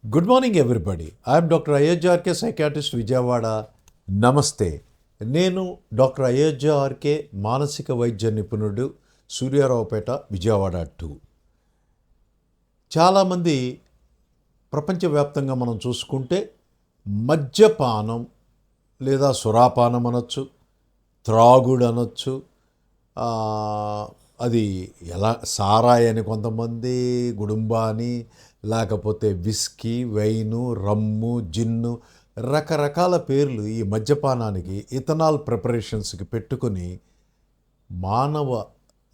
Good morning, everybody. I am Dr. Ayodhya R.K., psychiatrist, Vijayawada. నమస్తే. నేను doctor Ayodhya RK, మానసిక వైద్య నిపుణుడు, సూర్యారావుపేట, విజయవాడ 2. చాలామంది ప్రపంచవ్యాప్తంగా మనం చూసుకుంటే మద్యపానం లేదా సురాపానం అనొచ్చు, త్రాగుడు అనొచ్చు, అది ఎలా సారాయి అని కొంతమంది, గుడుంబా అని, లేకపోతే విస్కీ, వైను, రమ్ము, జిన్ను, రకరకాల పేర్లు ఈ మద్యపానానికి, ఇథనాల్ ప్రిపరేషన్స్కి పెట్టుకుని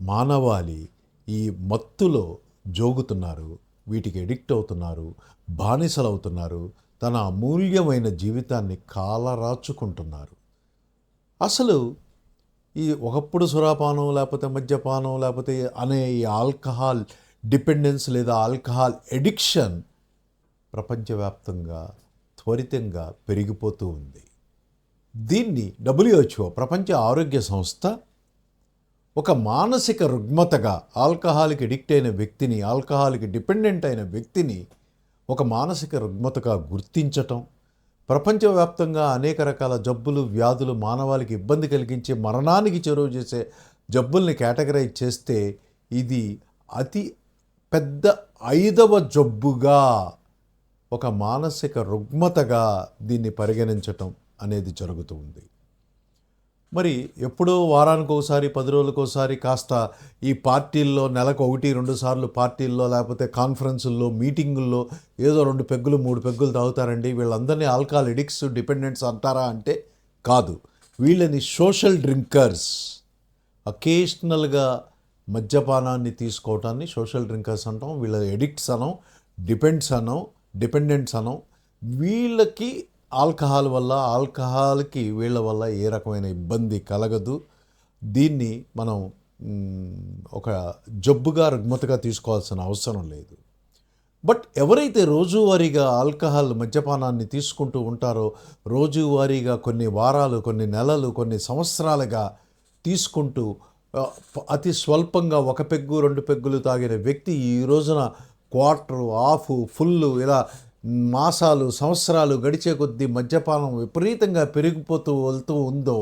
మానవాళి ఈ మత్తులో జోగుతున్నారు, వీటికి ఎడిక్ట్ అవుతున్నారు, బానిసలు అవుతున్నారు, తన అమూల్యమైన జీవితాన్ని కాలరాచుకుంటున్నారు. అసలు ఈ ఒకప్పుడు సురాపానం లేకపోతే మద్యపానం లేకపోతే అనే ఈ ఆల్కహాల్ డిపెండెన్స్ లేదా ఆల్కహాల్ ఎడిక్షన్ ప్రపంచవ్యాప్తంగా త్వరితంగా పెరిగిపోతూ ఉంది. దీన్ని WHO, ప్రపంచ ఆరోగ్య సంస్థ, ఒక మానసిక రుగ్మతగా, ఆల్కహాల్కి ఎడిక్ట్ అయిన వ్యక్తిని, ఆల్కహాల్కి డిపెండెంట్ అయిన వ్యక్తిని ఒక మానసిక రుగ్మతగా గుర్తించటం, ప్రపంచవ్యాప్తంగా అనేక రకాల జబ్బులు, వ్యాధులు, మానవాళికి ఇబ్బంది కలిగించే, మరణానికి చెరువు చేసే జబ్బుల్ని కేటగరైజ్ చేస్తే ఇది అతి పెద్ద 5వ జబ్బుగా, ఒక మానసిక రుగ్మతగా దీన్ని పరిగణించటం అనేది జరుగుతూ ఉంది. మరి ఎప్పుడో వారానికి ఒకసారి, 10 రోజులకు ఒకసారి కాస్త ఈ పార్టీల్లో నెలకు 1-2 సార్లు పార్టీల్లో లేకపోతే కాన్ఫరెన్సుల్లో, మీటింగుల్లో ఏదో 2 పెగ్గులు 3 పెగ్గులు తాగుతారండి, వీళ్ళందరినీ ఆల్కహాల్ ఎడిక్ట్స్, డిపెండెంట్స్ అంటారా అంటే కాదు. వీళ్ళని సోషల్ డ్రింకర్స్, అకేషనల్గా మద్యపానాన్ని తీసుకోవటాన్ని సోషల్ డ్రింకర్స్ అంటాం. వీళ్ళ ఎడిక్ట్స్ అనం, డిపెండెంట్స్ అనం. వీళ్ళకి ఆల్కహాల్ వల్ల, ఆల్కహాల్కి వీళ్ళ వల్ల ఏ రకమైన ఇబ్బంది కలగదు. దీన్ని మనం ఒక జబ్బుగా, రుగ్మతగా తీసుకోవాల్సిన అవసరం లేదు. బట్ ఎవరైతే రోజువారీగా ఆల్కహాల్, మద్యపానాన్ని తీసుకుంటూ ఉంటారో, రోజువారీగా కొన్ని వారాలు, కొన్ని నెలలు, కొన్ని సంవత్సరాలుగా తీసుకుంటూ అతి స్వల్పంగా 1 పెగ్గు 2 పెగ్గులు తాగిన వ్యక్తి ఈ రోజున క్వార్టర్, హాఫ్, ఫుల్లు, ఇలా మాసాలు, సంవత్సరాలు గడిచే కొద్దీ మద్యపానం విపరీతంగా పెరిగిపోతూ వెళ్తూ ఉందో,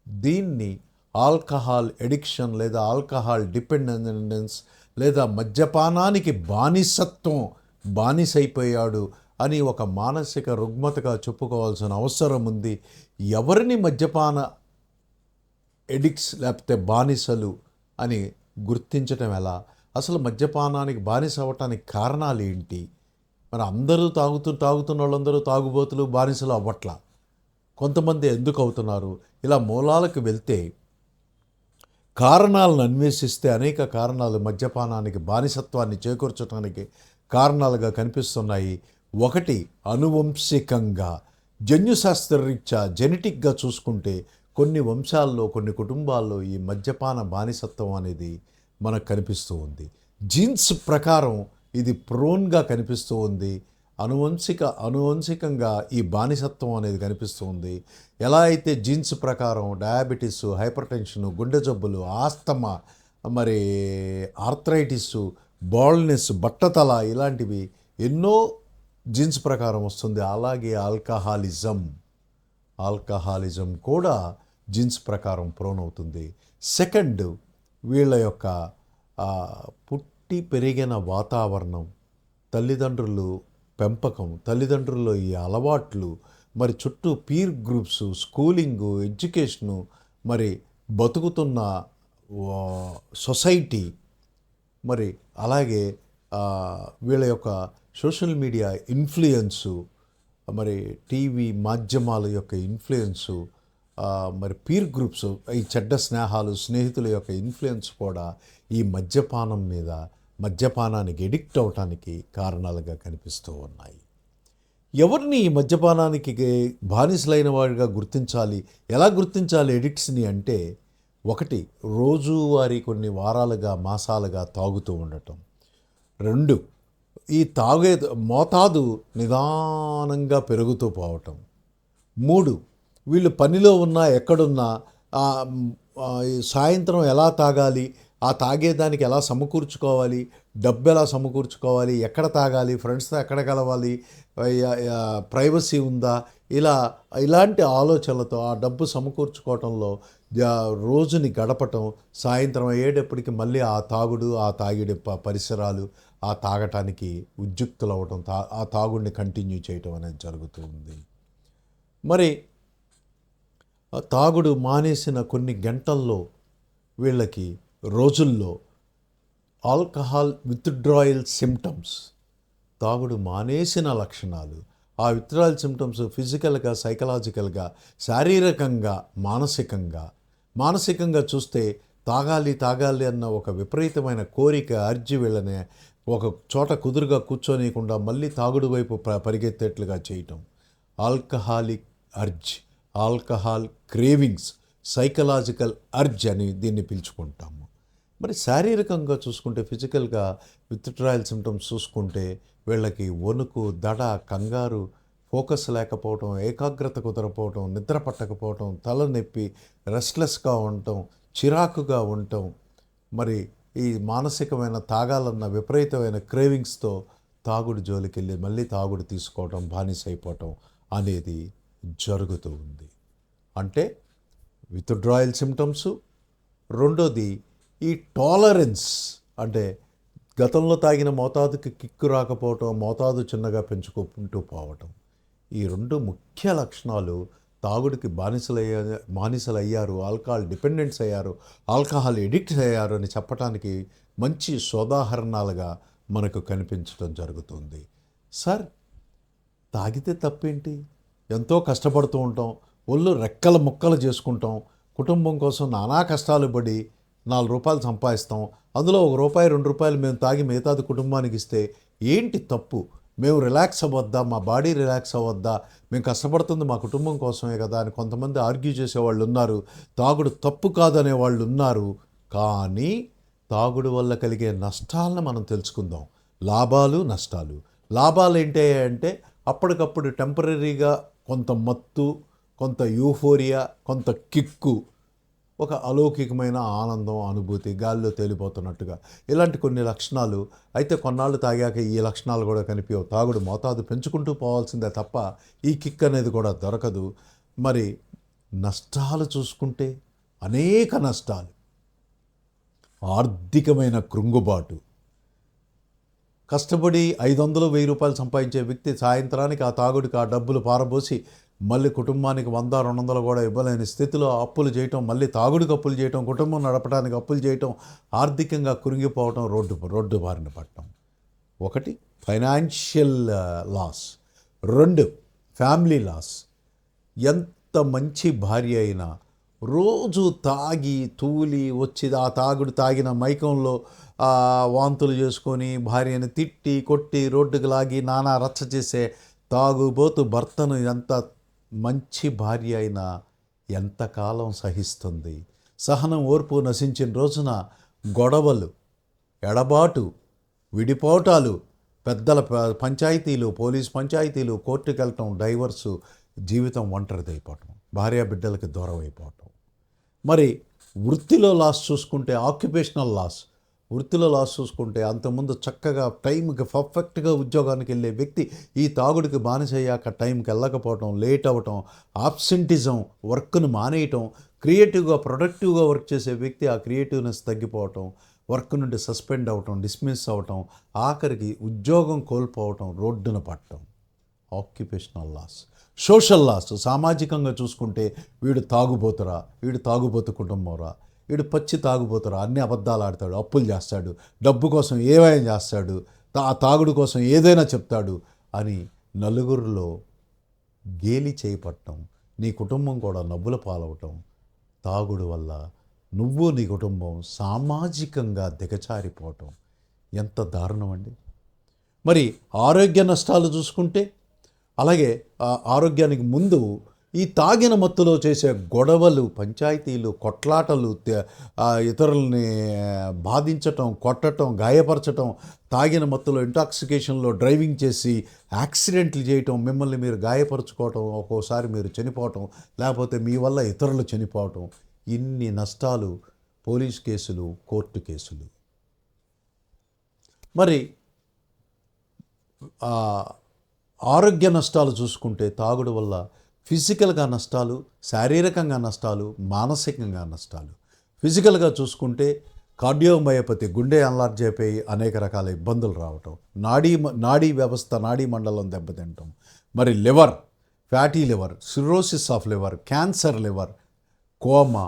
దీన్ని ఆల్కహాల్ ఎడిక్షన్ లేదా ఆల్కహాల్ డిపెండెన్స్ లేదా మద్యపానానికి బానిసైపోయాడు అని ఒక మానసిక రుగ్మతగా చెప్పుకోవాల్సిన అవసరం ఉంది. ఎవరిని మద్యపాన ఎడిక్ట్స్ లేకపోతే బానిసలు అని గుర్తించటం ఎలా? అసలు మద్యపానానికి బానిస అవ్వటానికి కారణాలు ఏంటి? మరి అందరూ తాగుతున్న వాళ్ళందరూ తాగుబోతులు, బానిసలు అవ్వట్లా. కొంతమంది ఎందుకు అవుతున్నారు? ఇలా మూలాలకు వెళ్తే, కారణాలను అన్వేషిస్తే అనేక కారణాలు మద్యపానానికి, బానిసత్వాన్ని చేకూర్చడానికి కారణాలుగా కనిపిస్తున్నాయి. ఒకటి, అనువంశికంగా, జన్యుశాస్త్రరీత్యా జెనెటిక్గా చూసుకుంటే కొన్ని వంశాల్లో, కొన్ని కుటుంబాల్లో ఈ మద్యపాన బానిసత్వం అనేది మనకు కనిపిస్తూ ఉంది. జీన్స్ ప్రకారం ఇది ప్రోన్గా కనిపిస్తూ ఉంది. అనువంశికంగా ఈ బానిసత్వం అనేది కనిపిస్తూ ఉంది. ఎలా అయితే జీన్స్ ప్రకారం డయాబెటీస్, హైపర్ టెన్షన్, గుండె జబ్బులు, ఆస్తమా, మరి ఆర్థరైటిస్, బాల్నెస్, బట్టతల, ఇలాంటివి ఎన్నో జీన్స్ ప్రకారం వస్తుంది. అలాగే ఆల్కహాలిజం కూడా జీన్స్ ప్రకారం ప్రోన్ అవుతుంది. సెకండ్, వీళ్ళ యొక్క పుట్టి పెరిగిన వాతావరణం, తల్లిదండ్రులు పెంపకం, తల్లిదండ్రుల్లో ఈ అలవాట్లు, మరి చుట్టూ పీర్ గ్రూప్స్, స్కూలింగు, ఎడ్యుకేషను, మరి బతుకుతున్న సొసైటీ, మరి అలాగే వీళ్ళ యొక్క సోషల్ మీడియా ఇన్ఫ్లుయెన్సు, మరి టీవీ మాధ్యమాల యొక్క ఇన్ఫ్లుయెన్సు, మరి పీర్ గ్రూప్స్, ఈ చెడ్డ స్నేహాలు, స్నేహితుల యొక్క ఇన్ఫ్లుయెన్స్ కూడా ఈ మద్యపానానికి ఎడిక్ట్ అవటానికి కారణాలుగా కనిపిస్తూ ఉన్నాయి. ఎవరిని ఈ మద్యపానానికి బానిసలైన వాడిగా గుర్తించాలి? ఎలా గుర్తించాలి ఎడిక్ట్స్ని అంటే, ఒకటి, రోజువారీ కొన్ని వారాలుగా, మాసాలుగా తాగుతూ ఉండటం. 2, ఈ తాగే మోతాదు నిదానంగా పెరుగుతూ పోవటం. 3, వీళ్ళు పనిలో ఉన్నా, ఎక్కడున్నా సాయంత్రం ఎలా తాగాలి, ఆ తాగేదానికి ఎలా సమకూర్చుకోవాలి, డబ్బు ఎలా సమకూర్చుకోవాలి, ఎక్కడ తాగాలి, ఫ్రెండ్స్తో ఎక్కడ కలవాలి, ప్రైవసీ ఉందా, ఇలాంటి ఆలోచనలతో ఆ డబ్బు సమకూర్చుకోవటంలో రోజుని గడపటం, సాయంత్రం అయ్యేటప్పటికి మళ్ళీ ఆ తాగుడు, ఆ తాగిడి పరిసరాలు, ఆ తాగటానికి ఉద్యుక్తులు అవ్వటం, ఆ తాగుడిని కంటిన్యూ చేయటం అనేది జరుగుతూ ఉంది. మరి తాగుడు మానేసిన కొన్ని గంటల్లో వీళ్ళకి రోజుల్లో ఆల్కహాల్ విత్డ్రాయల్ సిమ్టమ్స్, తాగుడు మానేసిన లక్షణాలు, ఆ విత్డ్రాయల్ సిమ్టమ్స్ ఫిజికల్గా, సైకలాజికల్గా, శారీరకంగా, మానసికంగా చూస్తే తాగాలి అన్న ఒక విపరీతమైన కోరిక, అర్జీ వీళ్ళని ఒక చోట కుదురుగా కూర్చోనీయకుండా మళ్ళీ తాగుడు వైపు పరిగెత్తేట్లుగా చేయటం, alcoholic urge, alcohol cravings, psychological urge అని దీన్ని పిలుచుకుంటాము. మరి శారీరకంగా చూసుకుంటే ఫిజికల్గా విత్డ్రాయల్ సిమ్టమ్స్ చూసుకుంటే వీళ్ళకి వణుకు, దడ, కంగారు, ఫోకస్ లేకపోవటం, ఏకాగ్రత కుదరపోవటం, నిద్ర పట్టకపోవటం, తలనొప్పి, రెస్ట్లెస్గా ఉండటం, చిరాకుగా ఉండటం, మరి ఈ మానసికమైన తాగాలన్న విపరీతమైన క్రేవింగ్స్తో తాగుడు జోలికి వెళ్ళి మళ్ళీ తాగుడు తీసుకోవటం, బానిసైపోవటం అనేది జరుగుతూ ఉంది. అంటే విత్డ్రాయల్ సిమ్టమ్స్. రెండోది ఈ టాలరెన్స్, అంటే గతంలో తాగిన మోతాదుకి కిక్కు రాకపోవటం, మోతాదు పెంచుకుంటూ పోవటం. ఈ రెండు ముఖ్య లక్షణాలు తాగుడికి బానిసలయ్యారు, ఆల్కహాల్ డిపెండెంట్స్ అయ్యారు, ఆల్కహాల్ ఎడిక్ట్స్ అయ్యారు అని చెప్పడానికి మంచి సోదాహరణాలుగా మనకు కనిపించడం జరుగుతుంది. సార్, తాగితే తప్పేంటి? ఎంతో కష్టపడుతూ ఉంటాం, ఒళ్ళు రెక్కల ముక్కలు చేసుకుంటాం, కుటుంబం కోసం నానా కష్టాలు పడి 4 రూపాయలు సంపాదిస్తాం, అందులో ₹1 ₹2 మేము తాగి మిగతాది కుటుంబానికి ఇస్తే ఏంటి తప్పు? మేము రిలాక్స్ అవ్వద్దా? మా బాడీ రిలాక్స్ అవ్వద్దా? మేము కష్టపడుతుంది మా కుటుంబం కోసమే కదా అని కొంతమంది ఆర్గ్యూ చేసేవాళ్ళు ఉన్నారు. తాగుడు తప్పు కాదనే వాళ్ళు ఉన్నారు. కానీ తాగుడు వల్ల కలిగే నష్టాలను మనం తెలుసుకుందాం. లాభాలు, నష్టాలు. లాభాలు ఏంటి అంటే అప్పటికప్పుడు టెంపరీగా కొంత మత్తు, కొంత యూఫోరియా, కొంత కిక్కు, ఒక అలౌకికమైన ఆనందం, అనుభూతి, గాలిలో తేలిపోతున్నట్టుగా, ఇలాంటి కొన్ని లక్షణాలు. అయితే కొన్నాళ్ళు తాగాక ఈ లక్షణాలు కూడా కనిపించవు. తాగుడు మోతాదు పెంచుకుంటూ పోవాల్సిందే తప్ప ఈ కిక్ అనేది కూడా దొరకదు. మరి నష్టాలు చూసుకుంటే అనేక నష్టాలు. ఆర్థికమైన కృంగుబాటు. కష్టపడి 500, ₹1000 సంపాదించే వ్యక్తి సాయంత్రానికి ఆ తాగుడికి ఆ డబ్బులు పారబోసి మళ్ళీ కుటుంబానికి 100, 200 కూడా ఇవ్వలేని స్థితిలో అప్పులు చేయటం, మళ్ళీ తాగుడికి అప్పులు చేయటం, కుటుంబం నడపడానికి అప్పులు చేయటం, ఆర్థికంగా కురింగిపోవటం, రోడ్డు బారిన పడటం. ఒకటి ఫైనాన్షియల్ లాస్, 2 ఫ్యామిలీ లాస్. ఎంత మంచి భార్య అయినా రోజు తాగి తూలి వచ్చి ఆ తాగిన మైకంలో వాంతులు చేసుకొని భార్యని తిట్టి కొట్టి రోడ్డుకు లాగి నానా రచ్చ చేసే తాగుబోతు భర్తను ఎంత మంచి భార్య అయినా ఎంతకాలం సహిస్తుంది? సహనం, ఓర్పు నశించిన రోజున గొడవలు, ఎడబాటు, విడిపోటాలు, పెద్దల పంచాయతీలు, పోలీస్ పంచాయతీలు, కోర్టుకు వెళ్ళటం, డైవర్సు, జీవితం ఒంటరిదైపోవటం, భార్య బిడ్డలకి దూరం అయిపోవటం. మరి వృత్తిలో లాస్ చూసుకుంటే ఆక్యుపేషనల్ లాస్. వృత్తిలో లాస్ చూసుకుంటే అంతకుముందు చక్కగా టైంకి పర్ఫెక్ట్గా ఉద్యోగానికి వెళ్ళే వ్యక్తి ఈ తాగుడికి బానిసయ్యాక టైంకి వెళ్ళకపోవటం, లేట్ అవ్వటం, ఆబ్సెంటిజం, వర్క్ను మానేయటం, క్రియేటివ్గా ప్రొడక్టివ్గా వర్క్ చేసే వ్యక్తి ఆ క్రియేటివ్నెస్ తగ్గిపోవటం, వర్క్ నుండి సస్పెండ్ అవ్వటం, డిస్మిస్ అవ్వటం, ఆఖరికి ఉద్యోగం కోల్పోవటం, రోడ్డున పడటం. Occupational loss. Social loss. సామాజికంగా చూసుకుంటే వీడు తాగుబోతురా, వీడు తాగుబోతు కుటుంబంరా, వీడు పచ్చి తాగుబోతురా, అన్ని అబద్ధాలు ఆడతాడు, అప్పులు చేస్తాడు, డబ్బు కోసం ఏమైనా చేస్తాడు, ఆ తాగుడు కోసం ఏదైనా చెప్తాడు అని నలుగురిలో గేలి చేయపడటం, నీ కుటుంబం కూడా నవ్వుల పాలవటం. తాగుడు వల్ల నువ్వు, నీ కుటుంబం సామాజికంగా దిగజారిపోవటం ఎంత దారుణం అండి. మరి ఆరోగ్య నష్టాలు చూసుకుంటే అలాగే ఆరోగ్యానికి ముందు ఈ తాగిన మత్తులో చేసే గొడవలు, పంచాయతీలు, కొట్లాటలు, ఇతరులని బాధించటం, కొట్టటం, గాయపరచటం, తాగిన మత్తులో ఇంటాక్సికేషన్లో డ్రైవింగ్ చేసి యాక్సిడెంట్లు చేయటం, మిమ్మల్ని మీరు గాయపరచుకోవటం, ఒక్కోసారి మీరు చనిపోవటం, లేకపోతే మీ వల్ల ఇతరులు చనిపోవటం, ఇన్ని నష్టాలు పోలీస్ కేసులు, కోర్టు కేసులు. మరి ఆరోగ్య నష్టాలు చూసుకుంటే తాగుడు వల్ల ఫిజికల్గా నష్టాలు, శారీరకంగా నష్టాలు, మానసికంగా నష్టాలు. ఫిజికల్గా చూసుకుంటే కార్డియోమయోపతి, గుండె అన్లార్జ్ అయిపోయి అనేక రకాల ఇబ్బందులు రావటం, నాడీ వ్యవస్థ, నాడీ మండలం దెబ్బతింటం. మరి liver, fatty liver, cirrhosis of liver, cancer liver, coma,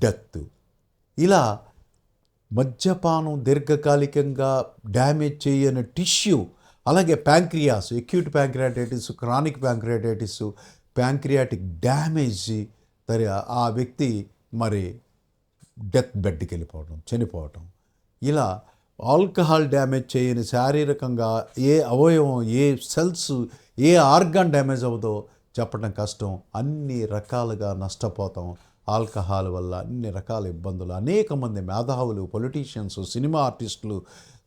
death. ఇలా మద్యపానం దీర్ఘకాలికంగా డ్యామేజ్ చేయని టిష్యూ, అలాగే pancreas, acute pancreatitis, chronic pancreatitis, pancreatic damage, ఆ వ్యక్తి మరి డెత్ బెడ్కి వెళ్ళిపోవడం, చనిపోవటం. ఇలా ఆల్కహాల్ డ్యామేజ్ చేయని శారీరకంగా ఏ అవయవం, ఏ సెల్స్, ఏ ఆర్గాన్ డ్యామేజ్ అవ్వదో చెప్పడం కష్టం. అన్ని రకాలుగా నష్టపోతాం ఆల్కహాల్ వల్ల. అన్ని రకాల ఇబ్బందులు. అనేక మంది మేధావులు, పొలిటీషియన్స్, సినిమా ఆర్టిస్టులు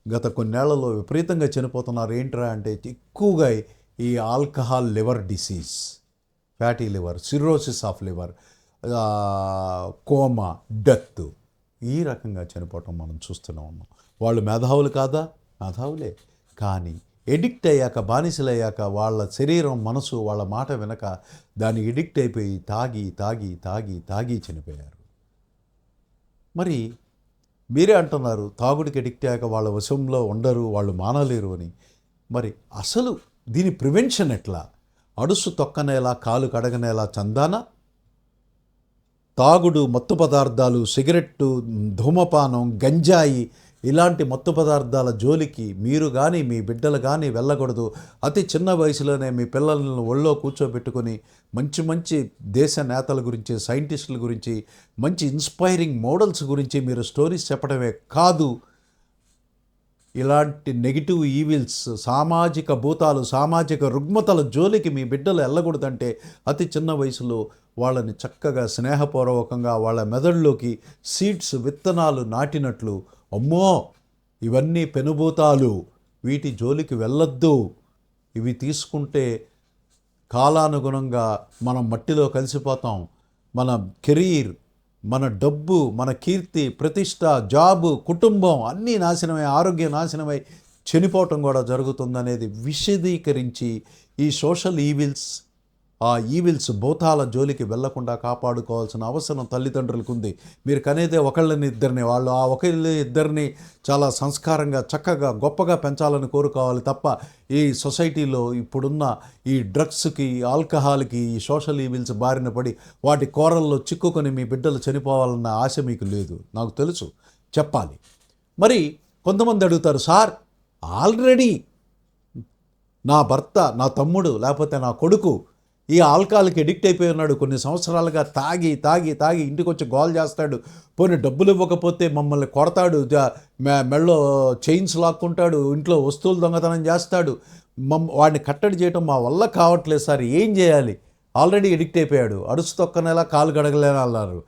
గత కొన్నేళ్లలో విపరీతంగా చనిపోతున్నారు. ఏంట్రా అంటే ఎక్కువగా ఈ alcohol liver disease, fatty liver, cirrhosis of liver, coma, death, ఈ రకంగా చనిపోవటం మనం చూస్తూనే ఉన్నాం. వాళ్ళు మేధావులు కాదా? మేధావులే. కానీ ఎడిక్ట్ అయ్యాక, బానిసలయ్యాక వాళ్ళ శరీరం, మనసు వాళ్ళ మాట వినక దాన్ని ఎడిక్ట్ అయిపోయి తాగి తాగి తాగి తాగి చనిపోయారు. మరి మీరే అంటున్నారు తాగుడికి ఎడిక్ట్ అయ్యాక వాళ్ళ వశంలో ఉండరు, వాళ్ళు మానలేరు అని. మరి అసలు దీని ప్రివెన్షన్ ఎట్లా? అడుసు తొక్కనేలా, కాలు కడగనేలా చందాన? తాగుడు, మత్తు పదార్థాలు, సిగరెట్టు, ధూమపానం, గంజాయి ఇలాంటి మత్తు పదార్థాల జోలికి మీరు కానీ మీ బిడ్డలు కానీ వెళ్ళకూడదు. అతి చిన్న వయసులోనే మీ పిల్లలను ఒళ్ళో కూర్చోబెట్టుకొని మంచి మంచి దేశ నేతల గురించి, సైంటిస్టుల గురించి, మంచి ఇన్స్పైరింగ్ మోడల్స్ గురించి మీరు స్టోరీస్ చెప్పడమే కాదు, ఇలాంటి నెగిటివ్ ఈవిల్స్, సామాజిక భూతాలు, సామాజిక రుగ్మతల జోలికి మీ బిడ్డలు వెళ్ళకూడదంటే అతి చిన్న వయసులో వాళ్ళని చక్కగా స్నేహపూర్వకంగా వాళ్ళ మెదడులోకి సీడ్స్, విత్తనాలు నాటినట్లు, అమ్మో ఇవన్నీ పెనుభూతాలు, వీటి జోలికి వెళ్ళొద్దు, ఇవి తీసుకుంటే కాలానుగుణంగా మనం మట్టిలో కలిసిపోతాం, మన కెరీర్, మన డబ్బు, మన కీర్తి, ప్రతిష్ట, జాబు, కుటుంబం అన్నీ నాశనమై, ఆరోగ్యం నాశనమై చనిపోవటం కూడా జరుగుతుందనేది విశదీకరించి ఈ సోషల్ ఈవిల్స్, ఆ ఈవిల్స్ భూతాల జోలికి వెళ్లకుండా కాపాడుకోవాల్సిన అవసరం తల్లిదండ్రులకు ఉంది. మీరు కనేదే ఒకళ్ళని ఇద్దరిని, వాళ్ళు ఆ ఒకళ్ళని ఇద్దరిని చాలా సంస్కారంగా, చక్కగా, గొప్పగా పెంచాలని కోరుకోవాలి తప్ప ఈ సొసైటీలో ఇప్పుడున్న ఈ డ్రగ్స్కి, ఆల్కహాల్కి, ఈ సోషల్ ఈవిల్స్ బారిన పడి వాటి కోరల్లో చిక్కుకొని మీ బిడ్డలు చనిపోవాలన్న ఆశ మీకు లేదు. నాకు తెలుసు, చెప్పాలి. మరి కొంతమంది అడుగుతారు, సార్ ఆల్రెడీ నా భర్త, నా తమ్ముడు, లేకపోతే నా కొడుకు ఈ ఆల్కహాల్కి ఎడిక్ట్ అయిపోయి ఉన్నాడు, కొన్ని సంవత్సరాలుగా తాగి తాగి తాగి ఇంటికి వచ్చి గోల్ చేస్తాడు, పోనీ డబ్బులు ఇవ్వకపోతే మమ్మల్ని కొడతాడు, మెళ్ళో చైన్స్ లాక్కుంటాడు, ఇంట్లో వస్తువులు దొంగతనం చేస్తాడు, వాడిని కట్టడి చేయడం మా వల్ల కావట్లేదు సార్, ఏం చేయాలి? ఆల్రెడీ ఎడిక్ట్ అయిపోయాడు, అడుసు తొక్కనేలా కాలు గడగలేనా అన్నారు.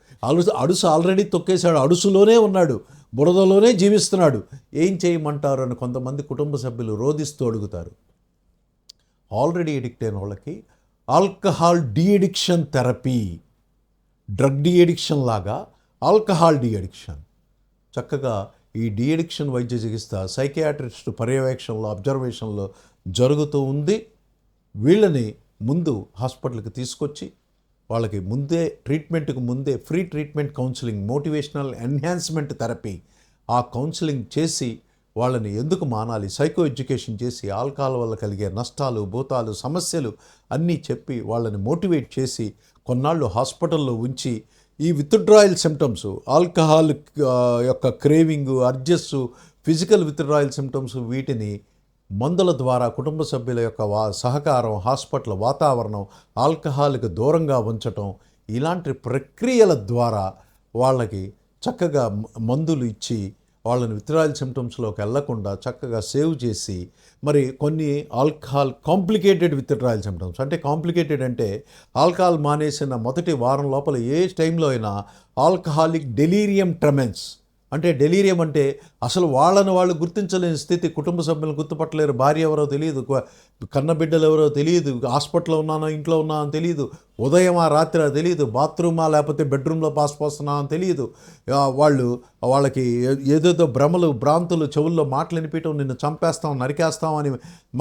అడుసు ఆల్రెడీ తొక్కేశాడు, అడుసులోనే ఉన్నాడు, బురదలోనే జీవిస్తున్నాడు, ఏం చేయమంటారు అని కొంతమంది కుటుంబ సభ్యులు రోధిస్తూ అడుగుతారు. ఆల్రెడీ ఎడిక్ట్ అయిన వాళ్ళకి alcohol deaddiction therapy, drug deaddiction లాగా ఆల్కహాల్ డీఅడిక్షన్, చక్కగా ఈ డీఅడిక్షన్ వైద్య చికిత్స సైకియాట్రిస్ట్ పర్యవేక్షణలో, అబ్జర్వేషన్లో జరుగుతూ ఉంది. వీళ్ళని ముందు హాస్పిటల్కి తీసుకొచ్చి వాళ్ళకి ముందే, ట్రీట్మెంట్కి ముందే free treatment counselling, motivational enhancement therapy, ఆ కౌన్సిలింగ్ చేసి వాళ్ళని ఎందుకు మానాలి, సైకో ఎడ్యుకేషన్ చేసి ఆల్కహాల్ వల్ల కలిగే నష్టాలు, భూతాలు, సమస్యలు అన్నీ చెప్పి వాళ్ళని మోటివేట్ చేసి కొన్నాళ్ళు హాస్పిటల్లో ఉంచి ఈ విత్డ్రాయల్ సిమ్టమ్స్, ఆల్కహాల్ యొక్క craving, urges, physical withdrawal symptoms, వీటిని మందుల ద్వారా, కుటుంబ సభ్యుల యొక్క సహకారం, హాస్పిటల్ వాతావరణం, ఆల్కహాల్కి దూరంగా ఉంచటం, ఇలాంటి ప్రక్రియల ద్వారా వాళ్ళకి చక్కగా మందులు ఇచ్చి వాళ్ళని విత్డ్రాయల్ సిమ్టమ్స్లోకి వెళ్లకుండా చక్కగా సేవ్ చేసి, మరి కొన్ని ఆల్కహాల్ కాంప్లికేటెడ్ విత్డ్రాయల్ సిమ్టమ్స్, అంటే కాంప్లికేటెడ్ అంటే ఆల్కహాల్ మానేసిన మొదటి వారం లోపల ఏ టైంలో అయినా ఆల్కహాలిక్ డెలీరియం ట్రెమెన్స్, అంటే డెలీరియం అంటే అసలు వాళ్ళని వాళ్ళు గుర్తించలేని స్థితి, కుటుంబ సభ్యులను గుర్తుపట్టలేరు, భార్య ఎవరో తెలియదు, కన్నబిడ్డలు ఎవరో తెలియదు, హాస్పిటల్లో ఉన్నానో ఇంట్లో ఉన్నానో అని తెలియదు, ఉదయమా రాత్రి తెలియదు, బాత్రూమా లేకపోతే బెడ్రూమ్లో పాస్ పోస్తున్నా అని తెలియదు. వాళ్ళకి ఏదేదో భ్రమలు భ్రాంతులు, చెవుల్లో మాటలు వినిపించడం, నిన్ను చంపేస్తాం నరికేస్తాం అని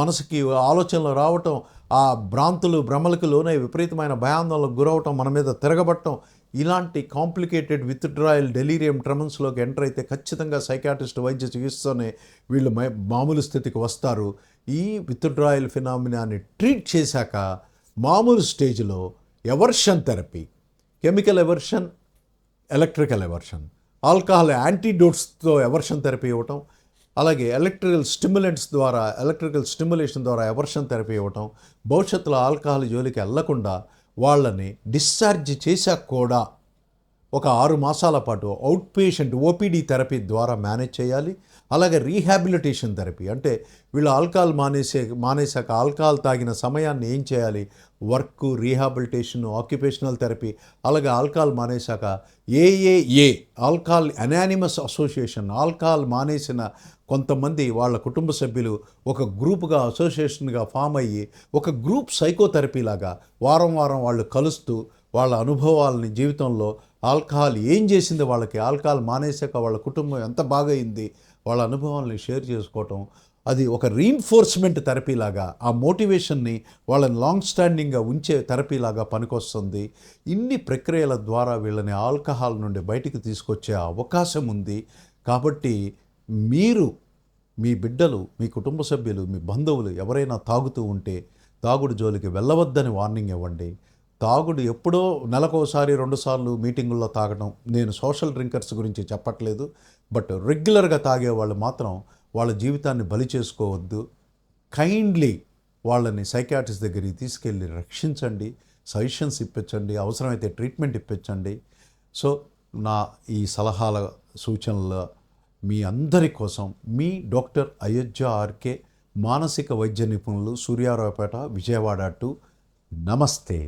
మనసుకి ఆలోచనలు రావటం, ఆ భ్రాంతులు భ్రమలకు లోనై విపరీతమైన భయాందోళనకు గురవటం, మన మీద తిరగబట్టడం, ఇలాంటి కాంప్లికేటెడ్ విత్డ్రాయల్ డెలీరియం ట్రెమన్స్లోకి ఎంటర్ అయితే ఖచ్చితంగా సైకాట్రిస్ట్ వైద్య చికిత్సతోనే వీళ్ళు మామూలు స్థితికి వస్తారు. ఈ విత్డ్రాయల్ ఫినామినాని ట్రీట్ చేశాక మామూలు స్టేజ్లో aversion therapy, chemical aversion, electrical aversion, alcohol యాంటీడోట్స్తో ఎవర్షన్ థెరపీ ఇవ్వటం, అలాగే ఎలక్ట్రికల్ స్టిమ్యులేషన్ ద్వారా ఎవర్షన్ థెరపీ ఇవ్వటం, భవిష్యత్తులో ఆల్కహాల్ జోలికి వెళ్లకుండా వాళ్ళని డిశ్చార్జ్ చేశాక కూడా ఒక 6 మాసాల పాటు అవుట్ పేషెంట్ ఓపీడీ థెరపీ ద్వారా మేనేజ్ చేయాలి. అలాగే రీహాబిలిటేషన్ థెరపీ అంటే వీళ్ళు ఆల్కహాల్ మానేశాక ఆల్కహాల్ తాగిన సమయాన్ని ఏం చేయాలి, వర్క్, రీహాబిలిటేషన్, ఆక్యుపేషనల్ థెరపీ. అలాగే ఆల్కహాల్ మానేశాక AAA, alcohol anonymous association, alcohol మానేసిన కొంతమంది వాళ్ళ కుటుంబ సభ్యులు ఒక గ్రూప్గా అసోసియేషన్గా ఫామ్ అయ్యి ఒక గ్రూప్ సైకోథెరపీ లాగా వారం వాళ్ళు కలుస్తూ వాళ్ళ అనుభవాలని, జీవితంలో ఆల్కహాల్ ఏం చేసింది వాళ్ళకి, ఆల్కహాల్ మానేశాక వాళ్ళ కుటుంబం ఎంత బాగయింది, వాళ్ళ అనుభవాలని షేర్ చేసుకోవటం, అది ఒక రీఇన్ఫోర్స్మెంట్ థెరపీ లాగా, ఆ మోటివేషన్ని వాళ్ళని లాంగ్ స్టాండింగ్గా ఉంచే థెరపీ లాగా పనికొస్తుంది. ఇన్ని ప్రక్రియల ద్వారా వీళ్ళని ఆల్కహాల్ నుండి బయటికి తీసుకొచ్చే అవకాశం ఉంది. కాబట్టి మీరు, మీ బిడ్డలు, మీ కుటుంబ సభ్యులు, మీ బంధువులు ఎవరైనా తాగుతూ ఉంటే తాగుడు జోలికి వెళ్ళవద్దని వార్నింగ్ ఇవ్వండి. తాగుడు ఎప్పుడో నెలకోసారి 2 సార్లు మీటింగుల్లో తాగడం, నేను సోషల్ డ్రింకర్స్ గురించి చెప్పట్లేదు, బట్ రెగ్యులర్గా తాగేవాళ్ళు మాత్రం వాళ్ళ జీవితాన్ని బలి చేసుకోవద్దు. కైండ్లీ వాళ్ళని సైకాట్రిస్ట్ దగ్గరికి తీసుకెళ్ళి రక్షించండి, సజెషన్స్ ఇప్పించండి, అవసరమైతే ట్రీట్మెంట్ ఇప్పించండి. సో నా ఈ సలహాల సూచనల మీ అందరి కోసం మీ డాక్టర్ అయోధ్య ఆర్కే, మానసిక వైద్య నిపుణులు, సూర్యారావుపేట, విజయవాడ 2. నమస్తే.